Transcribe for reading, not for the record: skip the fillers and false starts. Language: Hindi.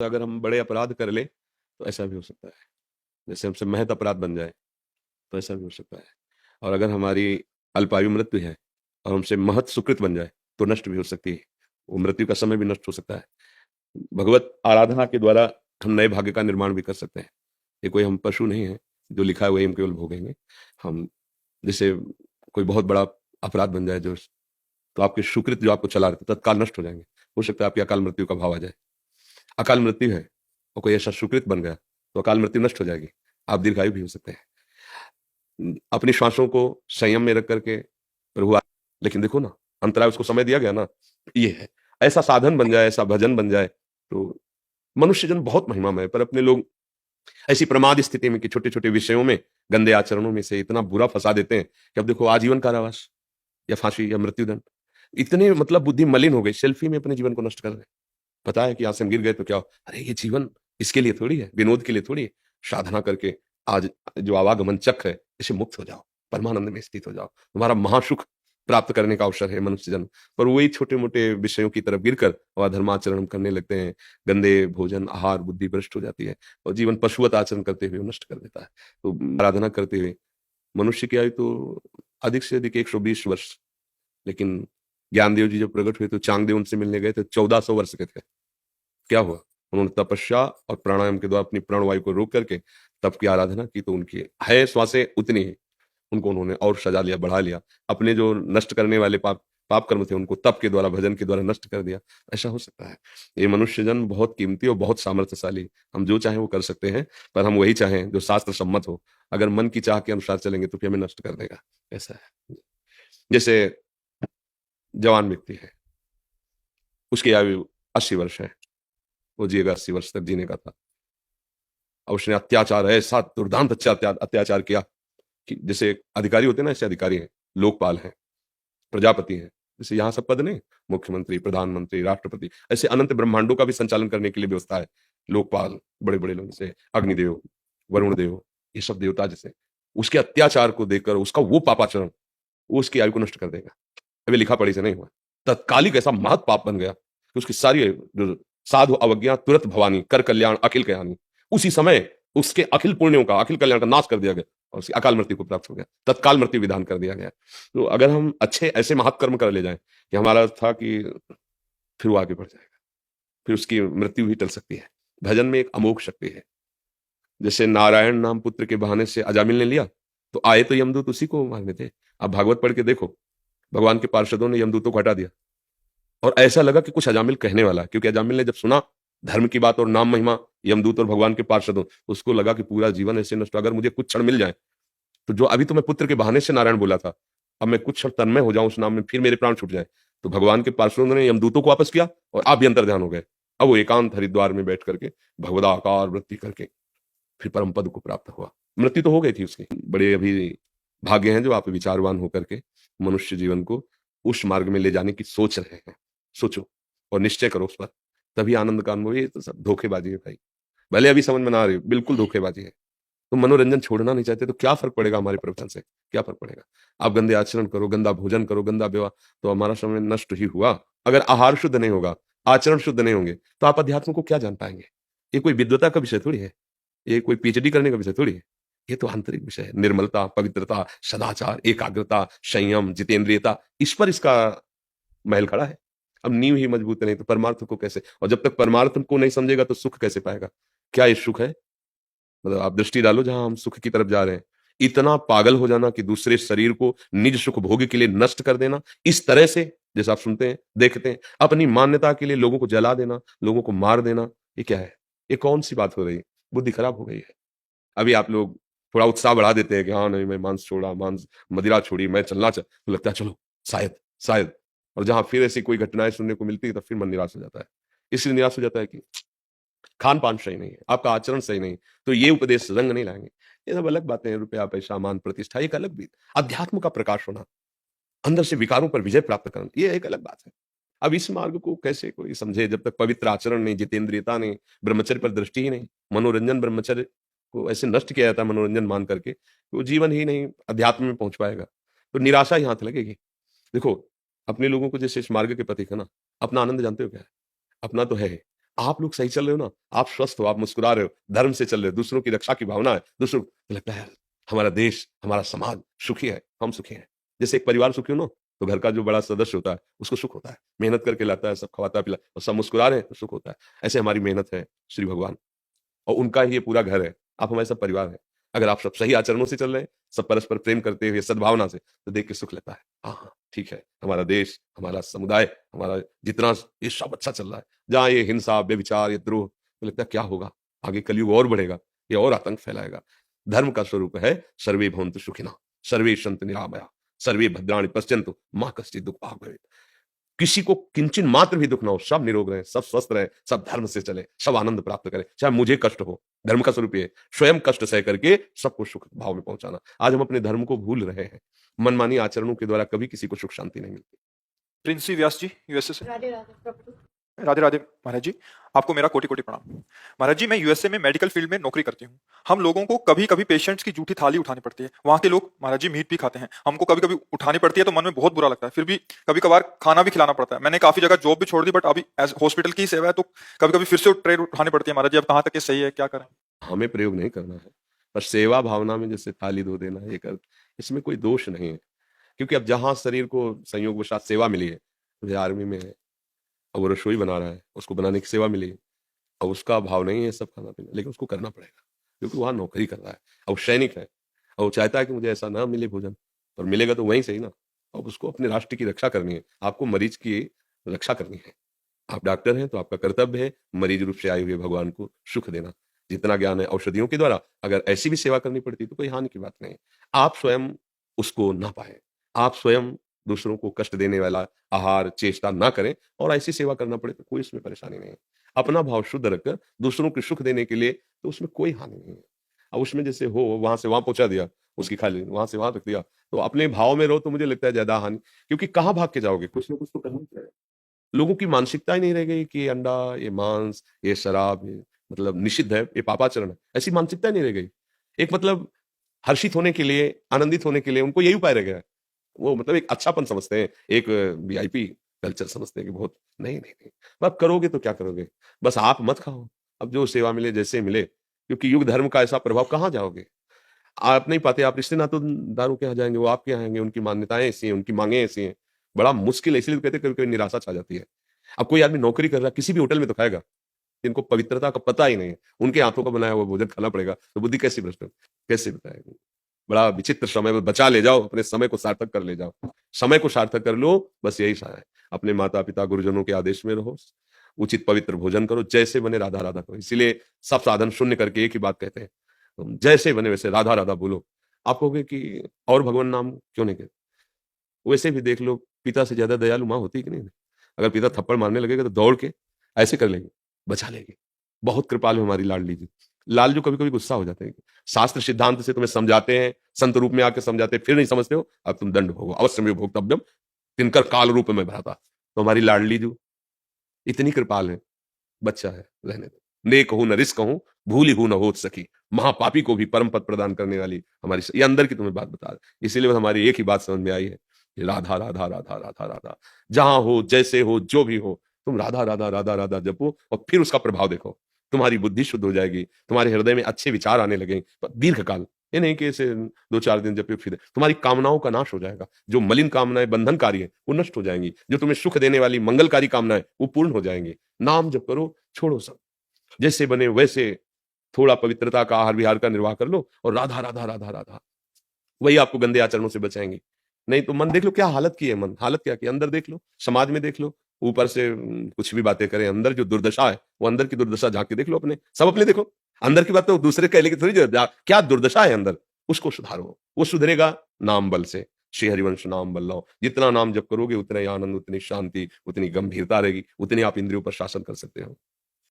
तो अगर हम बड़े अपराध कर लें तो ऐसा भी हो सकता है। जैसे हमसे महत अपराध बन जाए तो ऐसा भी हो सकता है। और अगर हमारी अल्पायु मृत्यु है और हमसे महत सुकृत बन जाए तो नष्ट भी हो सकती है। वो मृत्यु का समय भी नष्ट हो सकता है। भगवत आराधना के द्वारा हम नए भाग्य का निर्माण भी कर सकते हैं। ये कोई हम पशु नहीं है, जो लिखा है वही हम केवल भोगेंगे। हम जैसे कोई बहुत बड़ा अपराध बन जाए जो, तो आपके सुकृत जो आपको चला रहे थे तत्काल नष्ट हो जाएंगे। हो सकता है आपकी अकाल मृत्यु का भाव आ जाए। अकाल मृत्यु है और कोई ऐसा सुकृत बन गया तो अकाल मृत्यु नष्ट हो जाएगी। आप दीर्घायु भी हो सकते हैं। अपनी श्वासों को संयम में रख करके प्रभु लेकिन देखो ना, अंतराय उसको समय दिया गया ना, ये है। ऐसा साधन बन जाए, ऐसा भजन बन जाए तो मनुष्य जन बहुत महिमामय है। पर अपने लोग ऐसी प्रमाद स्थिति में कि छोटे छोटे विषयों में, गंदे आचरणों में से इतना बुरा फंसा देते हैं कि अब देखो आजीवन कारावास या फांसी या मृत्युदंड। इतने मतलब बुद्धि मलिन हो गई, सेल्फी में अपने जीवन को नष्ट कर रहे हैं। पता है कि यहाँ से हम गिर गए तो क्या हो? अरे ये जीवन इसके लिए थोड़ी है, विनोद के लिए थोड़ी है। साधना करके आज जो आवागमन चक्र है इसे मुक्त हो जाओ, परमानंद में स्थित हो जाओ। तुम्हारा महासुख प्राप्त करने का अवसर है मनुष्य जन्म। पर वही छोटे-मोटे विषयों की तरफ गिरकर और अधर्माचरण करने लगते हैं। गंदे भोजन, आहार, बुद्धि भ्रष्ट हो जाती है और जीवन पशुवत आचरण करते हुए नष्ट कर देता है। तो आराधना करते हुए मनुष्य की आयु तो अधिक से अधिक 120 वर्ष, लेकिन ज्ञानदेव जी जब प्रकट हुए तो चांगदेव उनसे मिलने गए तो 1400 वर्ष के थे। क्या हुआ? उन्होंने तपस्या और प्राणायाम के द्वारा अपनी प्राणवायु को रोक करके तप की आराधना की तो उनकी है श्वासें उतनी ही, उनको उन्होंने और सजा लिया, बढ़ा लिया। अपने जो नष्ट करने वाले पाप पाप कर्म थे उनको तप के द्वारा, भजन के द्वारा नष्ट कर दिया। ऐसा हो सकता है। ये मनुष्य जन्म बहुत कीमती और बहुत सामर्थ्यशाली। हम जो चाहें वो कर सकते हैं, पर हम वही चाहें जो शास्त्र सम्मत हो। अगर मन की चाह के अनुसार चलेंगे तो फिर हमें नष्ट कर देगा। ऐसा है। जैसे जवान व्यक्ति है, उसकी आयु 80 वर्ष है, वो जिएगा 80 वर्ष तक जीने का था। और उसने अत्याचार, ऐसा दुर्दांत अत्याचार किया कि जैसे अधिकारी होते हैं ना, ऐसे अधिकारी हैं, लोकपाल हैं, प्रजापति हैं। जैसे यहाँ सब पद नहीं, मुख्यमंत्री, प्रधानमंत्री, राष्ट्रपति, ऐसे अनंत ब्रह्मांडों का भी संचालन करने के लिए व्यवस्था है। लोकपाल, बड़े-बड़े लोग जैसे अग्निदेव, वरुण देव, ये सब देवता जैसे। उसके अत्याचार को देखकर उसका वो पापाचरण, वो उसकी आयु को नष्ट कर देगा। अभी लिखा-पढ़ी से नहीं हुआ। तत्कालिक ऐसा महत पाप बन गया कि उसकी सारी जो साधु अवज्ञा तुरंत भवानी, कर कल्याण अखिल कयानी। उसी समय उसके अखिल पुण्यों का, अखिल कल्याण का नाश कर दिया गया और उसकी अकाल मृत्यु को प्राप्त हो गया। तत्काल मृत्यु विधान कर दिया गया। तो अगर हम अच्छे ऐसे महात्कर्म कर ले जाएँ कि हमारा था कि फिर वो आगे बढ़ जाएगा। फिर उसकी मृत्यु भी टल सकती है। भजन में एक अमोघ शक्ति है। जैसे नारायण नाम पुत्र के बहाने से अजामिल ने लिया, तो आए तो यमदूत उसी को मारने थे। आप भागवत पढ़ के देखो, भगवान के पार्षदों ने यमदूतों को हटा दिया और ऐसा लगा कि कुछ अजामिल कहने वाला है, क्योंकि अजामिल ने जब सुना धर्म की बात और नाम महिमा यमदूत और भगवान के पार्षदों, तो उसको लगा कि पूरा जीवन ऐसे नष्ट हो, अगर मुझे कुछ क्षण मिल जाए तो जो अभी तो मैं पुत्र के बहाने से नारायण बोला था, अब मैं कुछ क्षण तन्मय हो जाऊं उस नाम में, फिर मेरे प्राण छूट जाए। तो भगवान के पार्षदों ने यमदूतों को वापस किया और आप भी अंतर ध्यान हो गए। अब वो एकांत हरिद्वार में बैठ करके भगवदाकार वृत्ति करके फिर परम पद को प्राप्त हुआ। मृत्यु तो हो गई थी उसकी। बड़े अभी भाग्य हैं जो आप विचारवान होकर के मनुष्य जीवन को उस मार्ग में ले जाने की सोच रहे हैं। सोचो और निश्चय करो उस पर, तभी आनंद का अनुभव। ये तो सब धोखेबाजी है भाई। भले अभी समझ में ना आ रही, बिल्कुल धोखेबाजी है। तो मनोरंजन छोड़ना नहीं चाहते तो क्या फर्क पड़ेगा हमारे प्रवचन से? क्या फर्क पड़ेगा? आप गंदे आचरण करो, गंदा भोजन करो, गंदा व्यवहार, तो हमारा समय नष्ट ही हुआ। अगर आहार शुद्ध नहीं होगा, आचरण शुद्ध नहीं होंगे, तो आप अध्यात्म को क्या जान पाएंगे? ये कोई विद्वता का विषय थोड़ी है। ये कोई पीएचडी करने का विषय थोड़ी है। ये तो आंतरिक विषय है। निर्मलता, पवित्रता, सदाचार, एकाग्रता, संयम, जितेंद्रियता, इस पर इसका महल खड़ा है। अब नींव ही मजबूत नहीं तो परमार्थ को कैसे? और जब तक परमार्थ को नहीं समझेगा तो सुख कैसे पाएगा? क्या ये सुख है? मतलब आप दृष्टि डालो जहां हम सुख की तरफ जा रहे हैं। इतना पागल हो जाना कि दूसरे शरीर को निज सुख भोग के लिए नष्ट कर देना, इस तरह से जैसा आप सुनते हैं, देखते हैं, अपनी मान्यता के लिए लोगों को जला देना, लोगों को मार देना, ये क्या है? ये कौन-सी बात हो रही है? बुद्धि खराब हो गई है। अभी आप लोग थोड़ा उत्साह बढ़ा देते हैं कि हाँ, नहीं मैं मांस छोड़ा, मांस मदिरा छोड़ी, मैं चलना तो लगता है चलो शायद, शायद। और जहाँ फिर ऐसी कोई घटनाएँ सुनने को मिलती है तो फिर मन निराश हो जाता है। इसलिए निराश हो जाता है कि खान-पान सही नहीं है, आपका आचरण सही नहीं है, तो ये उपदेश रंग नहीं लाएँगे। ये सब अलग बातें हैं, रुपया, पैसा, मान, प्रतिष्ठा एक अलग भी। अध्यात्म का प्रकाश होना, अंदर से विकारों पर विजय प्राप्त करना, ये एक अलग बात है। अब इस मार्ग को कैसे कोई समझे जब तक पवित्र आचरण नहीं, जितेंद्रियता नहीं, ब्रह्मचर्य पर दृष्टि ही नहीं। मनोरंजन ब्रह्मचर्य को ऐसे नष्ट किया जाता है मनोरंजन मान करके, वो जीवन ही नहीं अध्यात्म में पहुँच पाएगा। तो निराशा ही हाथ लगेगी। देखो, अपने लोगों को जैसे इस मार्ग के पथिक है ना, अपना आनंद जानते हो क्या है? अपना तो है, आप लोग सही चल रहे हो ना, आप स्वस्थ हो, आप मुस्कुरा रहे हो, धर्म से चल रहे हो, दूसरों की रक्षा की भावना है, दूसरों को लगता है यार हमारा देश, हमारा समाज सुखी है, हम सुखी हैं। जैसे एक परिवार सुखी हो ना, तो घर का जो बड़ा सदस्य होता है, उसको सुख होता है। मेहनत करके लाता है, सब खवाता पिलाता और सब मुस्कुरा रहे हैं, तो सुख होता है। ऐसे हमारी मेहनत है श्री भगवान और उनका ही ये पूरा घर है। आप हमारे सब परिवार हैं। अगर आप सब सही आचरणों से चल रहे हैं, सब परस्पर प्रेम करते हुए सद्भावना से, तो देख के सुख लगता है। हाँ, हाँ, ठीक है, हमारा देश, हमारा समुदाय, हमारा जितना ये सब अच्छा चल रहा है। जहाँ ये हिंसा, व्यभिचार, ये द्रोह, तो लगता है क्या होगा? आगे कलयुग और बढ़ेगा, ये और आतंक फैलाएगा। धर्म का स्वरूप है सर्वे भवन्तु सुखिनः, सर्वे सन्तु निरामया, सर्वे भद्राणि पश्यन्तु, मा कश्चित् दुःखभाग् भवेत्। किसी को किंचन मात्र भी दुख ना हो, सब निरोग रहें, सब स्वस्थ रहें, सब धर्म से चले, सब आनंद प्राप्त करें, चाहे मुझे कष्ट हो। धर्म का स्वरूप ये है, स्वयं कष्ट सह करके सबको सुख भाव में पहुंचाना। आज हम अपने धर्म को भूल रहे हैं। मनमानी आचरणों के द्वारा कभी किसी को सुख शांति नहीं मिलती। प्रिंसी व्यास जी यूएसए से। राधे राधे प्रभु। राधे राधे महाराज जी, आपको मेरा कोटि कोटि प्रणाम। महाराज जी, मैं यूएसए में मेडिकल फील्ड में नौकरी करती हूँ। हम लोगों को कभी कभी पेशेंट्स की जूठी थाली उठानी पड़ती है। वहाँ के लोग महाराज जी मीट भी खाते हैं, हमको कभी कभी उठानी पड़ती है तो मन में बहुत बुरा लगता है। फिर भी कभी कभार खाना भी खिलाना पड़ता है। मैंने काफी जगह जॉब भी छोड़ दी, बट अभी एज हॉस्पिटल की सेवा है तो कभी कभी फिर से ट्रे उठानी पड़ती है। महाराज जी, अब कहाँ तक ये सही है, क्या करें? हमें प्रयोग नहीं करना है, पर सेवा भावना में जैसे थाली धो देना, ये कर, इसमें कोई दोष नहीं है। क्योंकि अब जहाँ शरीर को संयोगवशात सेवा मिली है, जैसे आर्मी में है, अब वो रसोई बना रहा है, उसको बनाने की सेवा मिली है, और उसका भाव नहीं है सब खाना पीना, लेकिन उसको करना पड़ेगा क्योंकि वहाँ नौकरी कर रहा है और वो सैनिक है और वो चाहता है कि मुझे ऐसा ना मिले भोजन, पर मिलेगा तो वहीं सही ना। अब उसको अपने राष्ट्र की रक्षा करनी है, आपको मरीज की रक्षा करनी है। आप डॉक्टर हैं तो आपका कर्तव्य है मरीज रूप से आए हुए भगवान को सुख देना। जितना ज्ञान है औषधियों के द्वारा, अगर ऐसी भी सेवा करनी पड़ती तो कोई हानि की बात नहीं है। आप स्वयं उसको ना पाए, आप स्वयं दूसरों को कष्ट देने वाला आहार चेष्टा ना करें और ऐसी सेवा करना पड़े तो कोई इसमें परेशानी नहीं है। अपना भाव शुद्ध रखकर दूसरों को सुख देने के लिए तो उसमें कोई हानि नहीं है। अब उसमें जैसे हो वहां से वहां पहुंचा दिया, उसकी खाली वहां से वहां रख दिया, तो अपने भाव में रहो तो मुझे लगता है ज्यादा हानि, क्योंकि कहाँ भाग के जाओगे, कुछ ना कुछ तो करना ही पड़ेगा। लोगों की मानसिकता ही नहीं रह गई कि ये अंडा, ये मांस, ये शराब, ये मतलब निषिद्ध है, ये पापाचरण है, ऐसी मानसिकता ही नहीं रह गई। एक मतलब हर्षित होने के लिए, आनंदित होने के लिए उनको यही उपाय रह गया है। वो मतलब एक अच्छापन समझते हैं, एक वीआईपी कल्चर समझते हैं कि बहुत नहीं, नहीं, नहीं। अब करोगे तो क्या करोगे? बस आप मत खाओ, अब जो सेवा मिले जैसे मिले, क्योंकि युग धर्म का ऐसा प्रभाव कहाँ जाओगे? आप नहीं पाते, आप रिश्ते नातेदारों के यहाँ जाएँगे, वो आपके यहाँ आएँगे, उनकी मान्यताएँ ऐसी हैं, उनकी माँगें ऐसी हैं। बड़ा मुश्किल है, इसलिए तो कहते हैं कभी-कभी निराशा छा जाती है। अब कोई आदमी नौकरी कर रहा है, किसी भी होटल में तो खाएगा, जिनको पवित्रता का पता ही नहीं है, उनके हाथों का बनाया हुआ भोजन खाना पड़ेगा, तो बुद्धि कैसी भ्रष्ट होगी? कैसे बताएगा? बड़ा विचित्र समय बचा ले जाओ, अपने समय को सार्थक कर ले जाओ। समय को सार्थक कर लो, बस यही सा है। अपने माता-पिता, गुरुजनों के आदेश में रहो, उचित पवित्र भोजन करो, जैसे बने राधा-राधा करो। इसीलिए सब साधन शून्य करके एक ही बात कहते हैं, तुम जैसे बने वैसे राधा-राधा बोलो। आप कहोगे कि और भगवान नाम क्यों नहीं कहते? वैसे भी देख लो, पिता से ज़्यादा दयालु माँ होती है कि नहीं? अगर पिता थप्पड़ मारने लगेगा तो दौड़ के ऐसे कर लेगी, बचा लेगी। बहुत कृपालु है हमारी लाडली जी। लालजू कभी-कभी गुस्सा हो जाते हैं। शास्त्र सिद्धांत से तुम्हें समझाते हैं, संत रूप में आके समझाते हैं, फिर नहीं समझते हो, अब तुम दंड भोगो। अवश्यमेव भोक्तव्यम किंकर काल रूप में भ्राता। तो हमारी लाडली जो इतनी कृपाल है, बच्चा है, रहने दो। नेक हूँ न रिस्क हूँ, भूली हूँ न होत सकी। महापापी को भी परम पद प्रदान करने वाली हमारी ये अंदर की तुम्हें बात बता रहा है। इसीलिए हमारी एक ही बात समझ में आई है कि राधा, राधा, राधा, राधा, राधा। जहाँ हो, जैसे हो, जो भी हो, तुम राधा, राधा, राधा, राधा जपो और फिर उसका प्रभाव देखो। तुम्हारी बुद्धि शुद्ध हो जाएगी, तुम्हारे हृदय में अच्छे विचार आने लगेंगे दीर्घकाल। ये नहीं कि ऐसे 2-4 दिन जपे फिर तुम्हारी कामनाओं का नाश हो जाएगा। जो मलिन कामनाएं बंधनकारी है, वो नष्ट हो जाएंगी। जो तुम्हें सुख देने वाली मंगलकारी कामनाएं, वो पूर्ण हो जाएंगी। नाम जप करो, छोड़ो सब। जैसे बने वैसे थोड़ा पवित्रता का आहार विहार का निर्वाह कर लो और राधा, राधा, राधा, राधा। वही आपको गंदे आचरणों से बचाएंगे। नहीं तो मन देख लो क्या हालत की है मन, हालत क्या की, अंदर देख लो, समाज में देख लो, ऊपर से कुछ भी बातें करें, अंदर जो दुर्दशा है, वो अंदर की दुर्दशा झाँक के देख लो अपने, सब अपने देखो। अंदर की बात तो दूसरे कहने की थोड़ी जरूरत है, क्या दुर्दशा है अंदर, उसको सुधारो। वो सुधरेगा नाम बल से। श्री हरिवंश नाम बल लाओ। जितना नाम जप करोगे उतना ही आनंद, उतनी शांति, उतनी गंभीरता रहेगी, उतनी आप इंद्रियों पर शासन कर सकते हो।